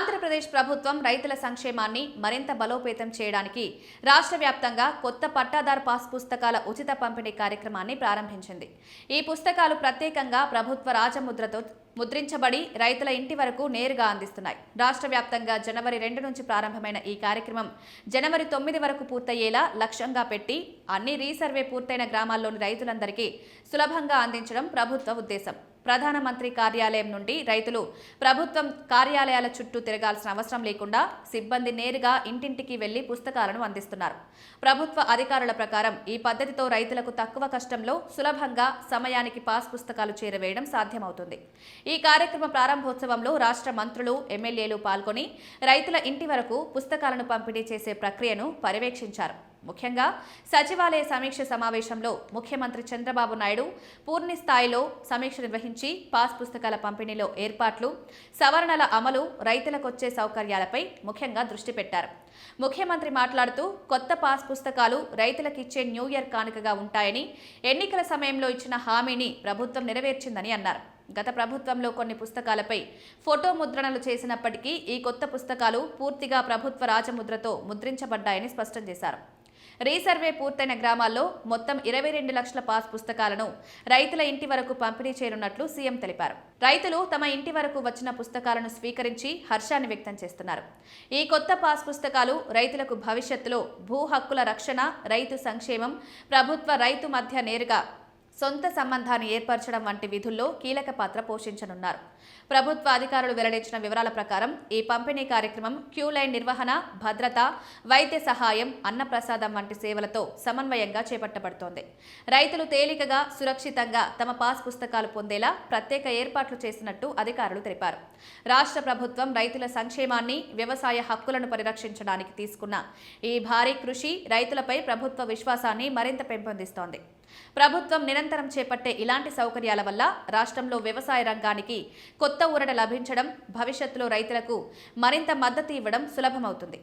ఆంధ్రప్రదేశ్ ప్రభుత్వం రైతుల సంక్షేమాన్ని మరింత బలోపేతం చేయడానికి రాష్ట్ర వ్యాప్తంగా కొత్త పట్టాదారు పాస్ పుస్తకాల ఉచిత పంపిణీ కార్యక్రమాన్ని ప్రారంభించింది. ఈ పుస్తకాలు ప్రత్యేకంగా ప్రభుత్వ రాజముద్రతో ముద్రించబడి రైతుల ఇంటి వరకు నేరుగా అందిస్తున్నాయి. రాష్ట్ర వ్యాప్తంగా జనవరి 2 నుంచి ప్రారంభమైన ఈ కార్యక్రమం జనవరి 9 వరకు పూర్తయ్యేలా లక్ష్యంగా పెట్టి అన్ని రీసర్వే పూర్తయిన గ్రామాల్లోని రైతులందరికీ సులభంగా అందించడం ప్రభుత్వ ఉద్దేశం. ప్రధానమంత్రి కార్యాలయం నుండి రైతులు ప్రభుత్వం కార్యాలయాల చుట్టూ తిరగాల్సిన అవసరం లేకుండా సిబ్బంది నేరుగా ఇంటింటికి వెళ్లి పుస్తకాలను అందిస్తున్నారు. ప్రభుత్వ అధికారుల ప్రకారం ఈ పద్ధతితో రైతులకు తక్కువ కష్టంలో సులభంగా సమయానికి పాస్ పుస్తకాలు చేరవేయడం సాధ్యమవుతుంది. ఈ కార్యక్రమ ప్రారంభోత్సవంలో రాష్ట్ర మంత్రులు, ఎమ్మెల్యేలు పాల్గొని రైతుల ఇంటి వరకు పుస్తకాలను పంపిణీ చేసే ప్రక్రియను పర్యవేక్షించారు. ముఖ్యంగా సచివాలయ సమీక్ష సమావేశంలో ముఖ్యమంత్రి చంద్రబాబు నాయుడు పూర్తి స్థాయిలో సమీక్ష నిర్వహించి పాస్ పుస్తకాల పంపిణీలో ఏర్పాట్లు, సవరణల అమలు, రైతులకొచ్చే సౌకర్యాలపై ముఖ్యంగా దృష్టి పెట్టారు. ముఖ్యమంత్రి మాట్లాడుతూ కొత్త పాస్ పుస్తకాలు రైతులకిచ్చే న్యూ ఇయర్ కానుకగా ఉంటాయని, ఎన్నికల సమయంలో ఇచ్చిన హామీని ప్రభుత్వం నెరవేర్చిందని అన్నారు. గత ప్రభుత్వంలో కొన్ని పుస్తకాలపై ఫోటో ముద్రణలు చేసినప్పటికీ ఈ కొత్త పుస్తకాలు పూర్తిగా ప్రభుత్వ రాజముద్రతో ముద్రించబడ్డాయని స్పష్టం చేశారు. రీసర్వే పూర్తయిన గ్రామాల్లో మొత్తం 22 లక్షల పాస్ పుస్తకాలను రైతుల ఇంటి వరకు పంపిణీ చేయనున్నట్లు సీఎం తెలిపారు. రైతులు తమ ఇంటి వరకు వచ్చిన పుస్తకాలను స్వీకరించి హర్షాన్ని వ్యక్తం చేస్తున్నారు. ఈ కొత్త పాస్ పుస్తకాలు రైతులకు భవిష్యత్తులో భూ హక్కుల రక్షణ, రైతు సంక్షేమం, ప్రభుత్వ రైతు మధ్య నేరుగా సొంత సంబంధాన్ని ఏర్పరచడం వంటి విధుల్లో కీలక పాత్ర పోషించనున్నారు. ప్రభుత్వ అధికారులు వెల్లడించిన వివరాల ప్రకారం ఈ పంపిణీ కార్యక్రమం క్యూ లైన్ నిర్వహణ, భద్రత, వైద్య సహాయం, అన్నప్రసాదం వంటి సేవలతో సమన్వయంగా చేపట్టబడుతోంది. రైతులు తేలికగా, సురక్షితంగా తమ పాస్ పుస్తకాలు పొందేలా ప్రత్యేక ఏర్పాట్లు చేసినట్టు అధికారులు తెలిపారు. రాష్ట్ర ప్రభుత్వం రైతుల సంక్షేమాన్ని, వ్యవసాయ హక్కులను పరిరక్షించడానికి తీసుకున్న ఈ భారీ కృషి రైతులపై ప్రభుత్వ విశ్వాసాన్ని మరింత పెంపొందిస్తోంది. ప్రభుత్వం నిరంతరం చేపట్టే ఇలాంటి సౌకర్యాల వల్ల రాష్ట్రంలో వ్యవసాయ రంగానికి కొత్త ఊరట లభించడం, భవిష్యత్తులో రైతులకు మరింత మద్దతు ఇవ్వడం సులభమవుతుంది.